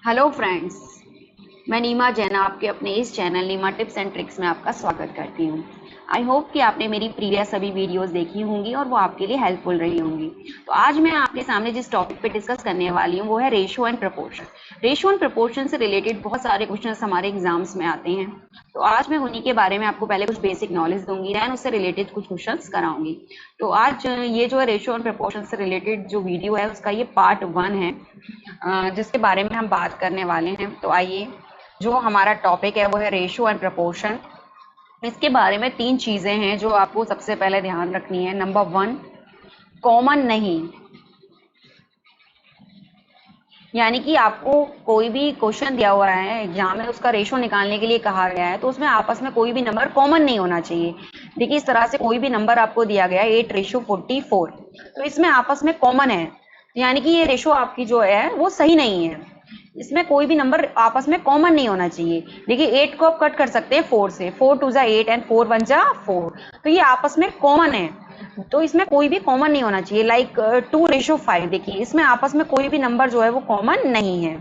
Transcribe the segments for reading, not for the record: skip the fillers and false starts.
Hello friends, मैं नीमा जैन आपके अपने इस channel Neema tips and tricks में आपका स्वागत करती हूँ। आई होप कि आपने मेरी प्रीवियस सभी वीडियोस देखी होंगी और वो आपके लिए हेल्पफुल रही होंगी। तो आज मैं आपके सामने जिस टॉपिक पे डिस्कस करने वाली हूँ वो है ratio and proportion. Ratio and proportion से रिलेटेड बहुत सारे क्वेश्चंस हमारे एग्जाम्स में आते हैं, तो आज मैं उन्हीं के बारे में आपको पहले कुछ बेसिक नॉलेज दूंगी, दैन उससे रिलेटेड कुछ क्वेश्चंस कराऊंगी। तो आज ये जो है रेशो एंड प्रपोर्शन से रिलेटेड जो वीडियो है उसका ये पार्ट 1 है, जिसके बारे में हम बात करने वाले हैं। तो आइए, जो हमारा टॉपिक है वो है रेशो एंड प्रपोर्शन। इसके बारे में 3 चीजें हैं जो आपको सबसे पहले ध्यान रखनी है। नंबर 1, कॉमन नहीं, यानी कि आपको कोई भी क्वेश्चन दिया हुआ है एग्जाम में, उसका रेशो निकालने के लिए कहा गया है, तो उसमें आपस में कोई भी नंबर कॉमन नहीं होना चाहिए। देखिए, इस तरह से कोई भी नंबर आपको दिया गया है 8:44, तो इसमें आपस में कॉमन है, यानी कि ये रेशो आपकी जो है वो सही नहीं है। इसमें कोई भी नंबर आपस में कॉमन नहीं होना चाहिए। देखिए, 8 को आप कट कर सकते हैं 4 से, 4 2 जा 8 एंड 4 1 जा 4, तो ये आपस में कॉमन है, तो इसमें कोई भी कॉमन नहीं होना चाहिए। लाइक 2:5, देखिए इसमें आपस में कोई भी नंबर जो है वो कॉमन नहीं है।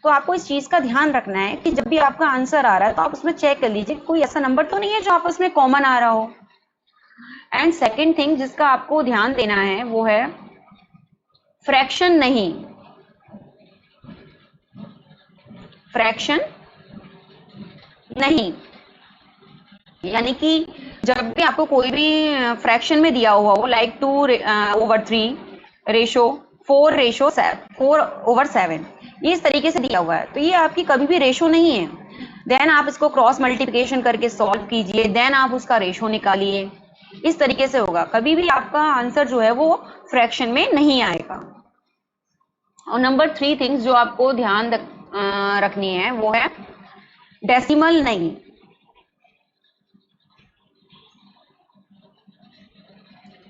तो आपको इस चीज का ध्यान रखना है कि जब भी आपका आंसर आ रहा है तो आप उसमें चेक कर लीजिए कोई ऐसा नंबर तो नहीं है जो आपस में कॉमन आ रहा हो। एंड सेकेंड थिंग जिसका आपको ध्यान देना है वो है फ्रैक्शन नहीं, फ्रैक्शन नहीं, यानी कि जब भी आपको कोई भी फ्रैक्शन में दिया हुआ हो, लाइक 2/3 रेशो 4:7, ये इस तरीके से दिया हुआ है, तो ये आपकी कभी भी रेशो नहीं है। देन आप इसको क्रॉस मल्टीप्लिकेशन करके सॉल्व कीजिए, देन आप उसका रेशो निकालिए, इस तरीके से होगा। कभी भी आपका आंसर जो है वो फ्रैक्शन में नहीं आएगा। और नंबर 3 थिंग्स जो आपको ध्यान रखनी है वो है डेसिमल नहीं,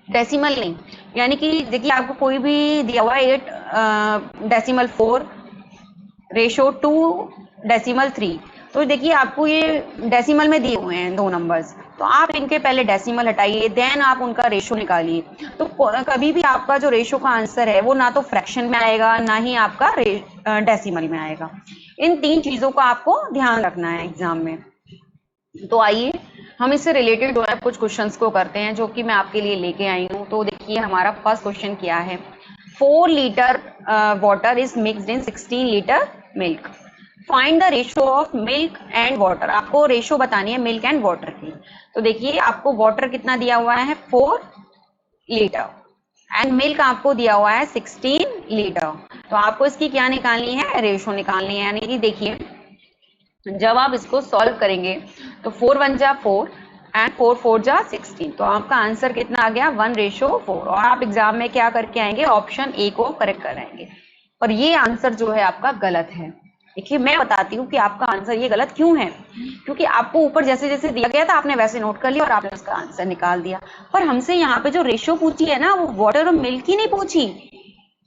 डेसिमल नहीं, यानी कि देखिए आपको कोई भी दिया हुआ है 8.4:2:3, तो देखिए आपको ये डेसिमल में दिए हुए हैं 2 नंबर्स, तो आप इनके पहले डेसिमल हटाइए, देन आप उनका रेशो निकालिए। तो कभी भी आपका जो रेशो का आंसर है वो ना तो फ्रैक्शन में आएगा ना ही आपका डेसिमल में आएगा। इन 3 चीजों का आपको ध्यान रखना है एग्जाम में। तो आइए हम इससे रिलेटेड जो है कुछ क्वेश्चंस को करते हैं जो कि मैं आपके लिए लेके आई हूँ। तो देखिए हमारा फर्स्ट क्वेश्चन क्या है, 4 litre water is mixed in 16 litre milk, find the ratio of milk and water. आपको रेशो बतानी है मिल्क एंड वाटर की। तो देखिए आपको वाटर कितना दिया हुआ है 4 लीटर एंड मिल्क आपको दिया हुआ है 16 लीटर, तो आपको इसकी क्या निकालनी है, रेशो निकालनी है। यानी कि देखिए जब आप इसको सॉल्व करेंगे तो 4 1 जा 4 एंड 4 4 जा 16, तो आपका आंसर कितना आ गया 1:4। और आप एग्जाम में क्या करके आएंगे, ऑप्शन ए को करेक्ट कराएंगे, और ये आंसर जो है आपका गलत है। देखिए मैं बताती हूँ कि आपका आंसर ये गलत क्यों है, क्योंकि आपको ऊपर जैसे जैसे दिया गया था आपने वैसे नोट कर लिया और आपने उसका आंसर निकाल दिया, पर हमसे यहाँ पे जो रेशो पूछी है ना वो वाटर और मिल्क की नहीं पूछी,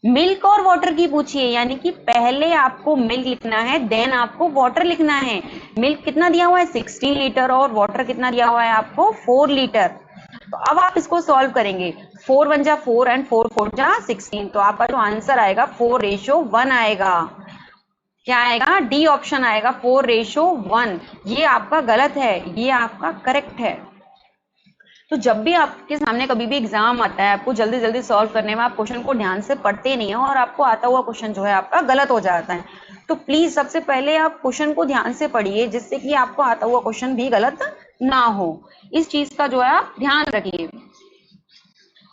मिल्क और वाटर की पूछिए। यानी कि पहले आपको मिल्क लिखना है, देन आपको वाटर लिखना है। मिल्क कितना दिया हुआ है 16 लीटर और वाटर कितना दिया हुआ है आपको 4 लीटर। तो अब आप इसको सॉल्व करेंगे, 4 1 जा 4 एंड 4 4 जा 16, तो आपका जो आंसर आएगा 4:1 आएगा। क्या आएगा, डी ऑप्शन आएगा 4:1। ये आपका गलत है, ये आपका करेक्ट है। तो जब भी आपके सामने कभी भी एग्जाम आता है, आपको जल्दी जल्दी सॉल्व करने में आप क्वेश्चन को ध्यान से पढ़ते नहीं हो और आपको आता हुआ क्वेश्चन जो है आपका गलत हो जाता है। तो प्लीज सबसे पहले आप क्वेश्चन को ध्यान से पढ़िए, जिससे कि आपको आता हुआ क्वेश्चन भी गलत ना हो। इस चीज का जो है आप ध्यान रखिए।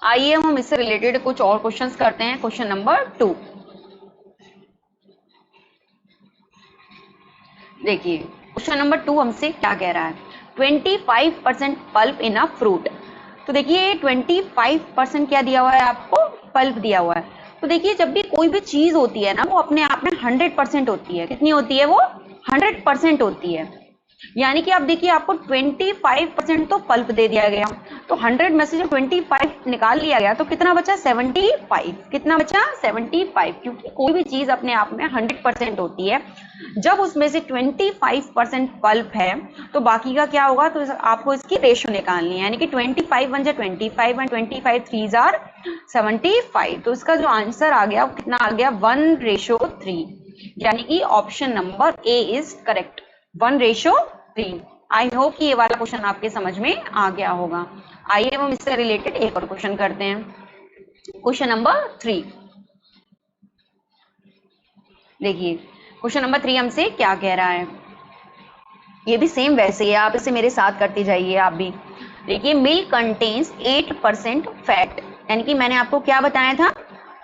आइए हम इससे रिलेटेड कुछ और क्वेश्चंस करते हैं। क्वेश्चन नंबर 2, देखिए क्वेश्चन नंबर 2 हमसे क्या कह रहा है, 25% पल्प इन अ फ्रूट। तो देखिए 25% क्या दिया हुआ है आपको, पल्प दिया हुआ है। तो देखिए जब भी कोई भी चीज होती है ना वो अपने आप में 100% होती है। कितनी होती है वो, 100% होती है। यानी कि आप देखिए आपको 25% तो पल्प दे दिया गया, तो 100 में से जो 25 निकाल लिया गया तो कितना बचा 75, कितना बचा 75, क्योंकि कोई भी चीज अपने आप में 100% होती है। जब उसमें से 25% पल्प है तो बाकी का क्या होगा, तो आपको इसकी रेशो निकालनी है। यानी कि 25 1 जा 25 एंड 25 3 जार 75, तो इसका जो आंसर आ गया वो कितना आ गया 1:3। यानी कि option number A is correct, 1:3। I hope कि ये वाला क्वेश्चन आपके समझ में आ गया होगा। आइए हम इससे रिलेटेड एक और क्वेश्चन करते हैं। क्वेश्चन नंबर 3 देखिए, क्वेश्चन नंबर 3 हमसे क्या कह रहा है, ये भी सेम वैसे ही है, आप इसे मेरे साथ करते जाइए आप भी। देखिए, मिल्क कंटेन्स 8% फैट, यानी कि मैंने आपको क्या बताया था,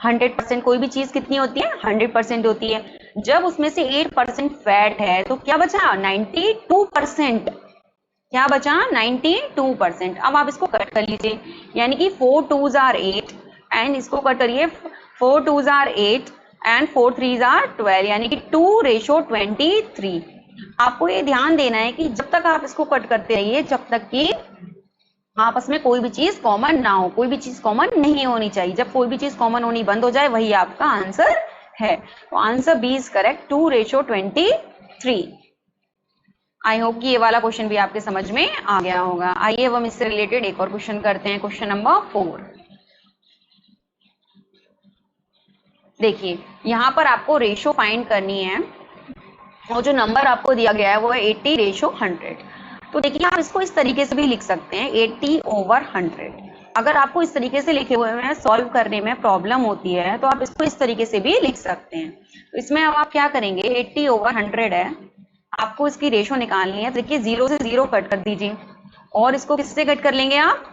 100%। कोई भी चीज कितनी होती है, 100% होती है। जब उसमें से 8% फैट है तो क्या बचा, 92%। क्या बचा, 92%। अब आप इसको कट कर लीजिए, यानी कि 4 2s are 8 एंड इसको कट करिए, 4 2s are 8 and 4 3s are 12, यानी कि 2:23। आपको ये ध्यान देना है कि जब तक आप इसको कट करते रहिए, जब तक कि आपस में कोई भी चीज कॉमन ना हो, कोई भी चीज कॉमन नहीं होनी चाहिए। जब कोई भी चीज कॉमन होनी बंद हो जाए, वही आपका आंसर है। तो answer B is correct, 2:23। I hope कि ये वाला क्वेश्चन भी आपके समझ में आ गया होगा। आइए अब हम इससे रिलेटेड एक और क्वेश्चन करते हैं, क्वेश्चन नंबर 4। देखिए, यहाँ पर आपको रेशो फाइंड करनी है और जो नंबर आपको दिया गया है वो है 80:100। तो देखिए, आप इसको इस तरीके से भी लिख सकते हैं, 80/100। अगर आपको इस तरीके से लिखे हुए में सॉल्व करने में प्रॉब्लम होती है तो आप इसको इस तरीके से भी लिख सकते हैं। तो इसमें अब आप क्या करेंगे, 80/100 है, आपको इसकी रेशो निकालनी है। देखिए, 0 से 0 कट कर दीजिए और इसको किससे कट कर लेंगे आप,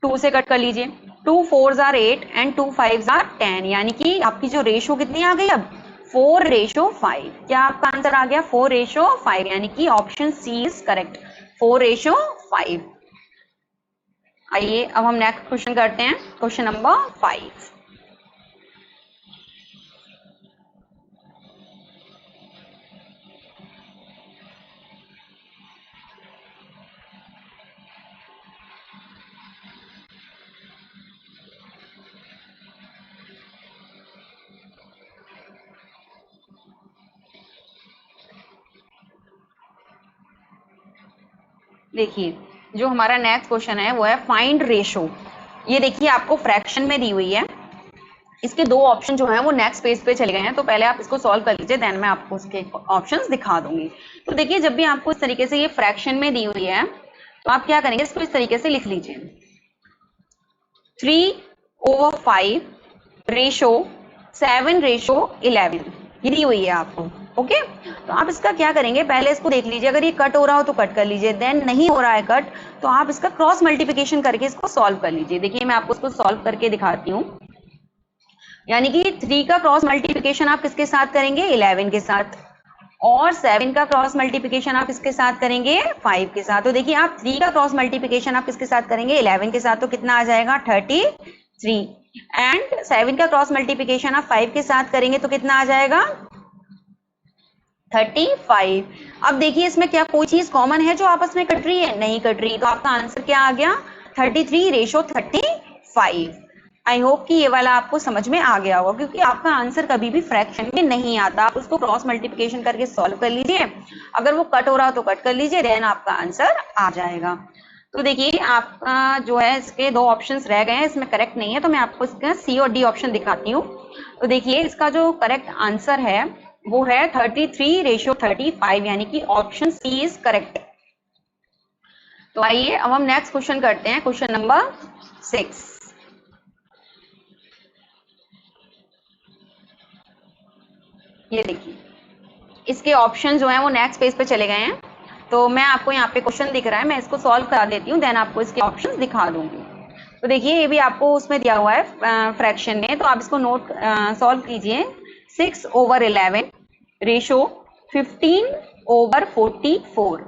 2 से कट कर लीजिए। 2 4s are 8 and 2 5s are 10, यानी कि आपकी जो रेशो कितनी आ गई अब, 4:5। क्या आपका आंसर आ गया, 4:5, यानी कि ऑप्शन सी इज करेक्ट, 4:5। आइए अब हम नेक्स्ट क्वेश्चन करते हैं, क्वेश्चन नंबर 5। देखिए, जो हमारा नेक्स्ट क्वेश्चन है वो है फाइंड रेशो। ये देखिए, आपको फ्रैक्शन में दी हुई है। इसके दो ऑप्शन जो हैं वो नेक्स्ट पेज पे चले गए हैं, तो पहले आप इसको सॉल्व कर लीजिए, देन मैं आपको उसके ऑप्शंस दिखा दूंगी। तो देखिए, जब भी आपको इस तरीके से ये फ्रैक्शन में दी हुई है तो आप क्या करेंगे, इसको इस तरीके से लिख लीजिए, 3/5 रेशो 7:11, ये दी हुई है आपको। ओके, तो आप इसका क्या करेंगे, पहले इसको देख लीजिए, अगर ये कट हो रहा हो तो कट कर लीजिए, देन नहीं हो रहा है कट तो आप इसका क्रॉस मल्टीप्लिकेशन करके इसको सॉल्व कर लीजिए। देखिए, मैं आपको इसको सॉल्व करके दिखाती हूँ। यानी कि 3 का क्रॉस मल्टीप्लिकेशन आप किसके साथ करेंगे, 11 के साथ, और 7 का क्रॉस मल्टीप्लिकेशन आप किसके साथ करेंगे, 5 के साथ। तो देखिए, आप 3 का क्रॉस मल्टीप्लिकेशन आप किसके साथ करेंगे, 11 के साथ, तो कितना आ जाएगा, 33। एंड 7 का क्रॉस मल्टीप्लिकेशन आप 5 के साथ करेंगे तो कितना आ जाएगा, 35। अब देखिए, इसमें क्या कोई चीज कॉमन है जो आपस में कट रही है, नहीं कट रही, तो आपका आंसर क्या आ गया, 33:35। आई होप कि ये वाला आपको समझ में आ गया होगा, क्योंकि आपका आंसर कभी भी फ्रैक्शन में नहीं आता। आप उसको क्रॉस मल्टीप्लिकेशन करके सॉल्व कर लीजिए, अगर वो कट हो रहा हो तो कट कर लीजिए, देन आपका आंसर आ जाएगा। तो देखिए, आपका जो है इसके दो ऑप्शंस रह गए हैं, इसमें करेक्ट नहीं है, तो मैं आपको इसका सी और डी ऑप्शन दिखाती हूँ। तो देखिए, इसका जो करेक्ट आंसर है वो है 33:35, यानी कि ऑप्शन सी इज करेक्ट। तो आइए अब हम नेक्स्ट क्वेश्चन करते हैं, क्वेश्चन नंबर 6। ये देखिए, इसके ऑप्शन जो हैं वो नेक्स्ट पेज पे चले गए हैं, तो मैं आपको यहाँ पे क्वेश्चन दिख रहा है, मैं इसको सॉल्व करा देती हूँ, देन आपको इसके ऑप्शंस दिखा दूंगी। तो देखिए, ये भी आपको उसमें दिया हुआ है फ्रैक्शन में, तो आप इसको नोट सॉल्व कीजिए। 6/11 रेशो 15/44।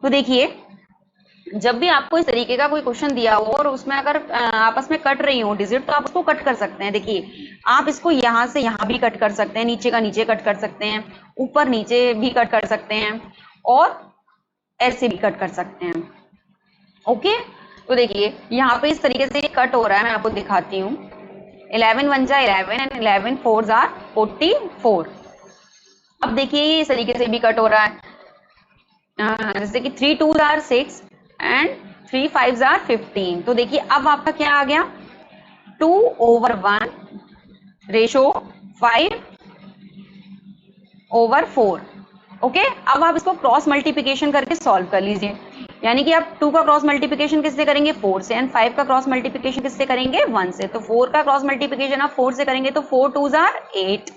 तो देखिए, जब भी आपको इस तरीके का कोई क्वेश्चन दिया हो और उसमें अगर आपस में कट रही हो डिजिट, तो आप उसको कट कर सकते हैं। देखिए, आप इसको यहाँ से यहाँ भी कट कर सकते हैं, नीचे का नीचे कट कर सकते हैं, ऊपर नीचे भी कट कर सकते हैं, और ऐसे भी कट कर सकते हैं। ओके, तो देखिए, यहाँ पे इस तरीके से कट हो रहा है, मैं आपको दिखाती हूँ। 11 1 जा 11 एंड 11 4 जा 44। अब देखिए, ये इस तरीके से भी कट हो रहा है, जैसे कि 3 2 जा 6 एंड 3 5 जा 15। तो देखिए, अब आपका क्या आ गया, 2/1 रेशो 5 ओवर 4। ओके, अब आप इसको क्रॉस मल्टीप्लिकेशन करके सॉल्व कर लीजिए। यानी कि आप 2 का क्रॉस मल्टीप्लिकेशन किससे करेंगे? 4 से, एंड 5 का क्रॉस मल्टीप्लिकेशन किससे करेंगे? 1 से। तो 4 का क्रॉस मल्टीप्लिकेशन आप 4 से करेंगे तो 4 2 जार 8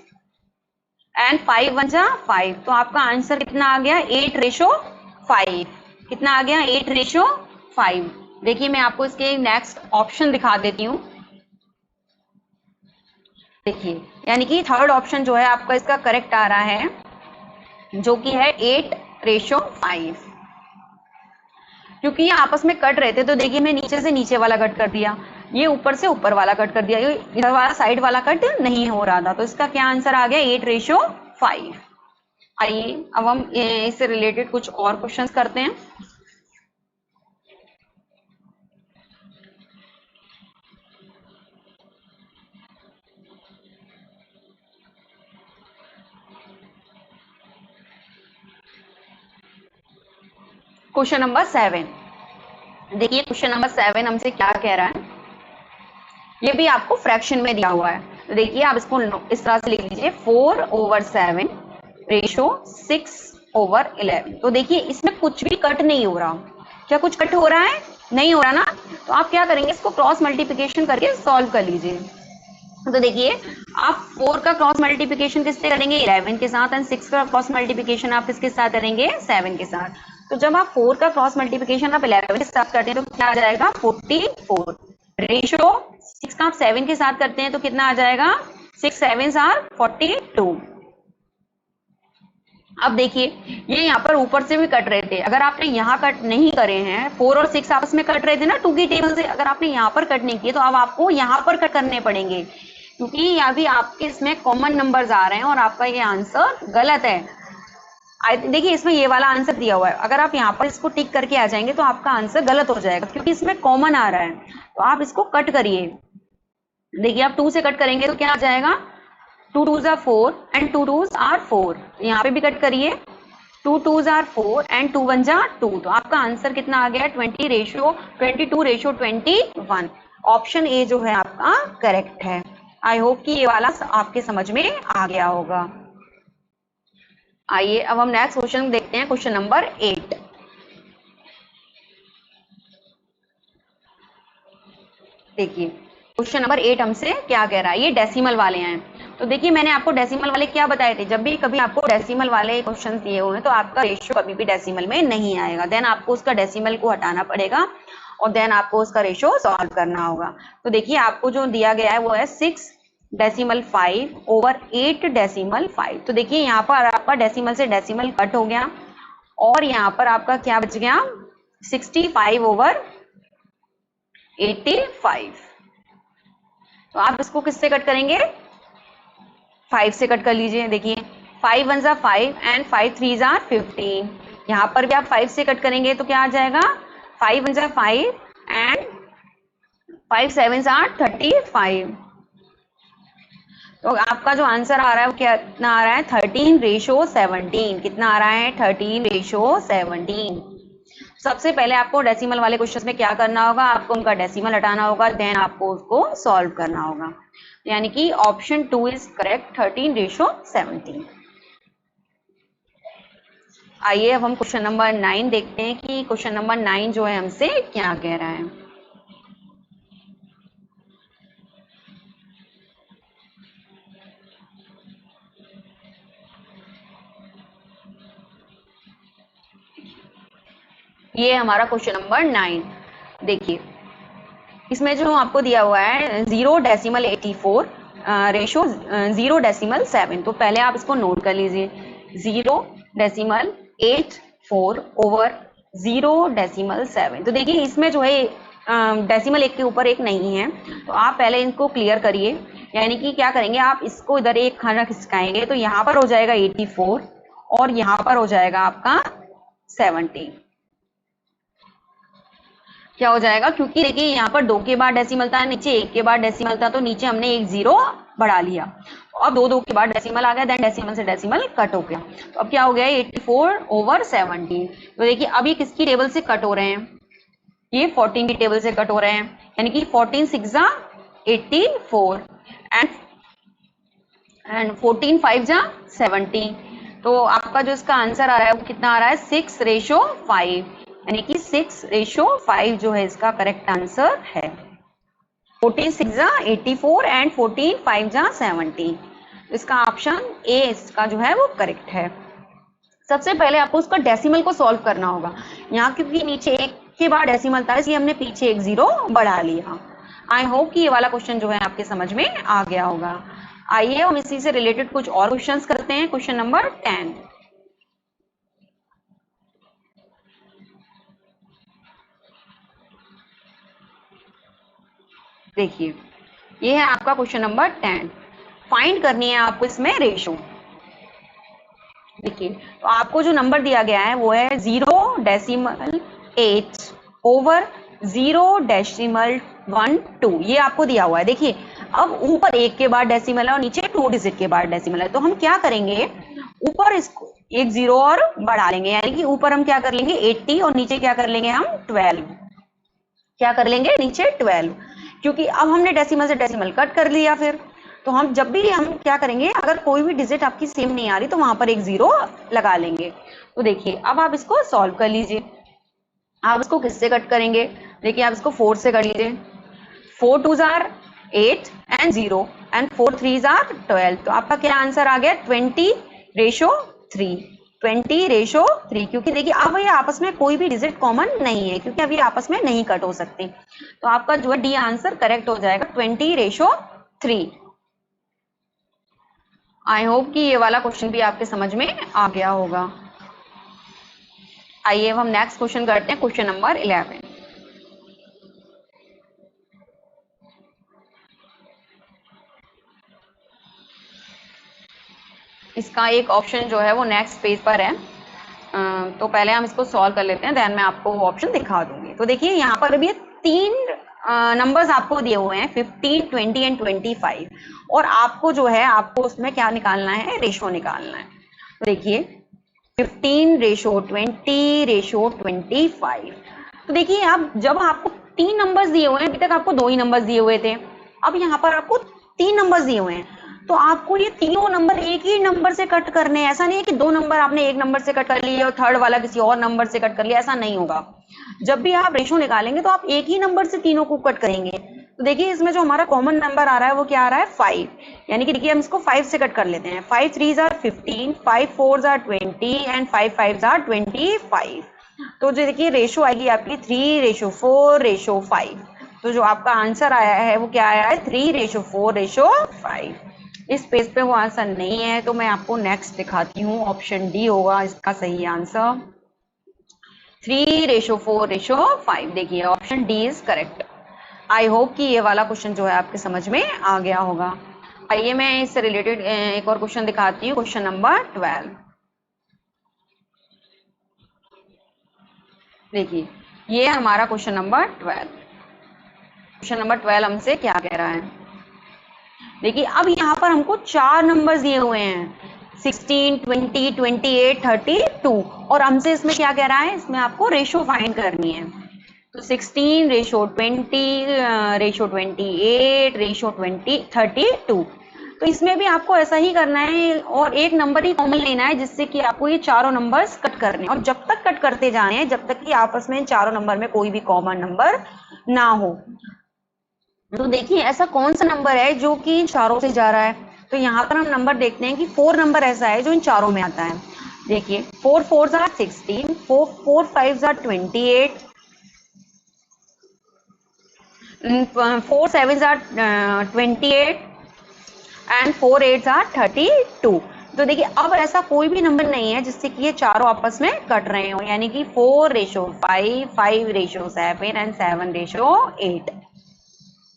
एंड 5 1 जा 5। तो आपका आंसर कितना आ गया? 8:5। कितना आ गया? 8:5। देखिए मैं आपको इसके नेक्स्ट ऑप्शन दिखा देती हूँ। देखिए, यानी कि थर्ड ऑप्शन जो है आपका इसका करेक्ट आ रहा है, जो कि है 8:5। क्योंकि ये आपस में कट रहे थे, तो देखिए मैं नीचे से नीचे वाला कट कर दिया, ये ऊपर से ऊपर वाला कट कर दिया, ये इधर वाला साइड वाला कट नहीं हो रहा था। तो इसका क्या आंसर आ गया? 8:5। आइए अब हम इससे रिलेटेड कुछ और क्वेश्चंस करते हैं। Question number 7। देखिए क्वेश्चन नंबर 7 हमसे क्या कह रहा है, ये भी आपको फ्रैक्शन में दिया हुआ है। तो देखिए आप इसको इस तरह से लिख लीजिए, 4/7 रेशो 6/11। तो देखिए इसमें कुछ भी कट नहीं हो रहा। क्या कुछ कट हो रहा है? नहीं हो रहा ना। तो आप क्या करेंगे, इसको क्रॉस मल्टीप्लिकेशन करके सॉल्व कर लीजिए। तो देखिए आप 4 का क्रॉस मल्टीप्लिकेशन किससे करेंगे? 11 के साथ, एंड 6 का क्रॉस मल्टीप्लिकेशन आप किसके साथ करेंगे? 7 के साथ। तो जब आप 4 का क्रॉस मल्टीप्लिकेशन आप 11 के साथ करते हैं तो क्या आ जाएगा? 44। रेशो 6 का आप 7 के साथ करते हैं तो कितना आ जाएगा? 6 7 आर 42। अब देखिए ये यहाँ पर ऊपर से भी कट रहे थे, अगर आपने यहाँ कट नहीं करे हैं, 4 और 6 आपस में कट रहे थे ना 2 की टेबल से, अगर आपने यहाँ पर कट नहीं किए तो अब आपको यहाँ पर कट करने पड़ेंगे, क्योंकि यहाँ भी आपके इसमें कॉमन नंबर्स आ रहे हैं और आपका ये आंसर गलत है। देखिए इसमें ये वाला आंसर दिया हुआ है, अगर आप यहाँ पर इसको टिक करके आ जाएंगे तो आपका आंसर गलत हो जाएगा, क्योंकि इसमें कॉमन आ रहा है। तो आप इसको कट करिए। देखिए आप 2 से कट करेंगे तो क्या आ जाएगा? 2 2s are 4 and 2 2s are 4। यहाँ पे भी कट करिए, 2 2s are 4 and 2 1s are 2। तो आपका आंसर कितना आ गया? 22:21। ऑप्शन ए जो है आपका करेक्ट है। आई होप कि ये वाला आपके समझ में आ गया होगा। आइए अब हम नेक्स्ट क्वेश्चन देखते हैं, क्वेश्चन नंबर 8। देखिए क्वेश्चन नंबर 8 हमसे क्या कह रहा है, ये डेसिमल वाले हैं। तो देखिए मैंने आपको डेसिमल वाले क्या बताए थे, जब भी कभी आपको डेसिमल वाले क्वेश्चन दिए हुए हैं तो आपका रेशियो कभी भी डेसिमल में नहीं आएगा, देन आपको उसका डेसिमल को हटाना पड़ेगा और देन आपको उसका रेशियो सॉल्व करना होगा। तो देखिए आपको जो दिया गया है वो है 6.5/8/5। तो देखिए यहाँ पर आपका डेसिमल से डेसिमल कट हो गया और यहाँ पर आपका क्या बच गया? 65/85। तो आप इसको किससे कट करेंगे? 5 से कट कर लीजिए। देखिए 5 1s are 5 and 5 3s are 15। यहाँ पर भी आप 5 से कट करेंगे तो क्या आ जाएगा? 5 1s are 5 and 5 7s are 35। तो आपका जो आंसर आ रहा है वो कितना आ रहा है? 13:17। कितना आ रहा है? 13:17। सबसे पहले आपको डेसिमल वाले क्वेश्चन में क्या करना होगा? आपको उनका डेसिमल हटाना होगा, देन आपको उसको सॉल्व करना होगा। यानी कि ऑप्शन 2 इज करेक्ट, 13:17। आइए अब हम क्वेश्चन नंबर 9 देखते हैं कि क्वेश्चन नंबर 9 जो है हमसे क्या कह रहा है। ये हमारा क्वेश्चन नंबर 9। देखिए इसमें जो आपको दिया हुआ है 0.84 रेशो 0.7। तो पहले आप इसको नोट कर लीजिए, 0.84/0.7। तो देखिए इसमें जो है डेसिमल एक के ऊपर एक नहीं है, तो आप पहले इनको क्लियर करिए। यानी कि क्या करेंगे, आप इसको इधर एक खाना खिसकाएंगे तो यहाँ पर हो जाएगा 84 और यहाँ पर हो जाएगा आपका 70। क्या हो जाएगा? क्योंकि देखिए यहाँ पर 2 के बाद डेसिमल था, नीचे 1 के बाद डेसिमल था, तो नीचे हमने एक 0 बढ़ा लिया। अब 2 के बाद डेसिमल आ गया, देन डेसिमल से डेसिमल कट हो गया। तो अब क्या हो गया? 84/17। तो देखिए अब ये किसकी टेबल से कट हो रहे हैं? ये 14 की टेबल से कट हो रहे हैं। यानी कि 14 6 84 एंड 14 5 70। तो आपका जो इसका आंसर आ रहा है वो कितना आ रहा है 6:5, यानी कि 6:5 जो है इसका करेक्ट आंसर है। 14 6 जा 84 एंड 14 5 जा 70। इसका ऑप्शन ए इसका जो है वो करेक्ट है। सबसे पहले आपको उसका डेसिमल को सॉल्व करना होगा। यहाँ क्योंकि नीचे एक के बाद डेसिमल था इसलिए हमने पीछे एक 0 बढ़ा लिया। आई होप कि ये वाला क्वेश्चन जो है आपके समझ में आ गया होगा। आइए हम इसी से रिलेटेड कुछ और क्वेश्चंस करते हैं। Question number 10। देखिए ये है आपका क्वेश्चन नंबर 10। फाइंड करनी है आपको इसमें रेशो। देखिए तो आपको जो नंबर दिया गया है वो है 0.8 ओवर 0.12। ये आपको दिया हुआ है। देखिए अब ऊपर एक के बाद डेसिमल है और नीचे 2 डिजिट के बाद डेसिमल है, तो हम क्या करेंगे ऊपर इसको एक 0 और बढ़ा लेंगे, यानी कि ऊपर हम क्या कर लेंगे 80 और नीचे क्या कर लेंगे हम 12। क्या कर लेंगे नीचे 12, क्योंकि अब हमने डेसिमल से डेसिमल कट कर लिया। फिर तो हम जब भी हम क्या करेंगे अगर कोई भी डिजिट आपकी सेम नहीं आ रही तो वहां पर एक 0 लगा लेंगे। तो देखिए अब आप इसको सॉल्व कर लीजिए। आप इसको किससे कट करेंगे? देखिए आप इसको 4 से कर लीजिए। 4 2s are 8 and 0 and 4 3s are 12। तो आपका क्या आंसर आ गया 20:3। 20:3, क्योंकि देखिए अब ये आपस में कोई भी डिजिट कॉमन नहीं है, क्योंकि अब ये आपस में नहीं कट हो सकती। तो आपका जो है डी आंसर करेक्ट हो जाएगा 20:3। आई होप कि ये वाला क्वेश्चन भी आपके समझ में आ गया होगा। आइए हम नेक्स्ट क्वेश्चन करते हैं। Question number 11। इसका एक ऑप्शन जो है वो नेक्स्ट पेज पर है। तो पहले हम इसको सॉल्व कर लेते हैं, देन मैं आपको वो ऑप्शन दिखा दूंगी। तो देखिए यहाँ पर भी 3 नंबर्स आपको दिए हुए हैं 15, 20 एंड 25, और आपको जो है आपको उसमें क्या निकालना है रेशो निकालना है। तो देखिए 15:20:25। तो देखिए अब जब आपको 3 नंबर्स दिए हुए हैं, अभी तक आपको 2 ही नंबर्स दिए हुए थे, अब यहाँ पर आपको 3 नंबर्स दिए हुए हैं, तो आपको ये तीनों नंबर एक ही नंबर से कट करने हैं। ऐसा नहीं है कि 2 नंबर आपने एक नंबर से कट कर लिए और थर्ड वाला किसी और नंबर से कट कर लिया, ऐसा नहीं होगा। जब भी आप रेशो निकालेंगे तो आप एक ही नंबर से तीनों को कट करेंगे। तो देखिए इसमें जो हमारा कॉमन नंबर आ रहा है वो क्या आ रहा है 5, यानी कि देखिए हम इसको 5 से कट कर लेते हैं। 5 3s are 15, 5 4s are 20 and 5 5s are 25। तो जो देखिए रेशो आएगी आपकी 3:4:5। तो जो आपका आंसर आया है वो क्या आया है 3:4:5। इस पेज पे वो आंसर नहीं है, तो मैं आपको नेक्स्ट दिखाती हूँ। ऑप्शन डी होगा इसका सही आंसर 3:4:5। देखिए option D is correct. I hope कि ये वाला क्वेश्चन जो है आपके समझ में आ गया होगा। आइए मैं इससे रिलेटेड एक और क्वेश्चन दिखाती हूँ। Question number 12। देखिए ये हमारा क्वेश्चन नंबर 12। क्वेश्चन नंबर 12 हमसे क्या कह रहा है? देखिए अब यहाँ पर हमको 4 नंबर्स दिए हुए हैं 16, 20, 28, 32, और हमसे इसमें क्या कह रहा है, इसमें आपको रेशो फाइंड करनी है। तो 16:20:28:32। तो इसमें भी आपको ऐसा ही करना है और एक नंबर ही कॉमन लेना है, जिससे कि आपको ये चारों नंबर्स कट करने हैं, और जब तक कट करते जाने हैं जब तक कि आपस में इन चारों नंबर में कोई भी कॉमन नंबर ना हो। तो देखिए ऐसा कौन सा नंबर है जो कि इन चारों से जा रहा है? तो यहाँ पर हम नंबर देखते हैं कि 4 नंबर ऐसा है जो इन चारों में आता है। देखिए 4 4s are 16, 4 5s are 28, 4 7s are 28 and 4 8s are 32। तो देखिए अब ऐसा कोई भी नंबर नहीं है जिससे कि ये चारों आपस में कट रहे हो, यानी कि 4:5, 5:7 एंड 7:8।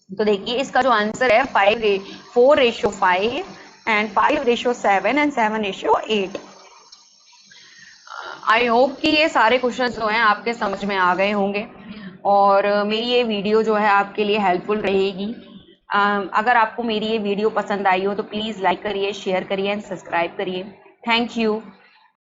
तो देखिए इसका जो आंसर है 4:5 एंड 5:7 एंड 7:8। आई होप कि ये सारे क्वेश्चन जो हैं आपके समझ में आ गए होंगे और मेरी ये वीडियो जो है आपके लिए हेल्पफुल रहेगी। अगर आपको मेरी ये वीडियो पसंद आई हो तो प्लीज़ लाइक करिए, शेयर करिए एंड सब्सक्राइब करिए। Thank you.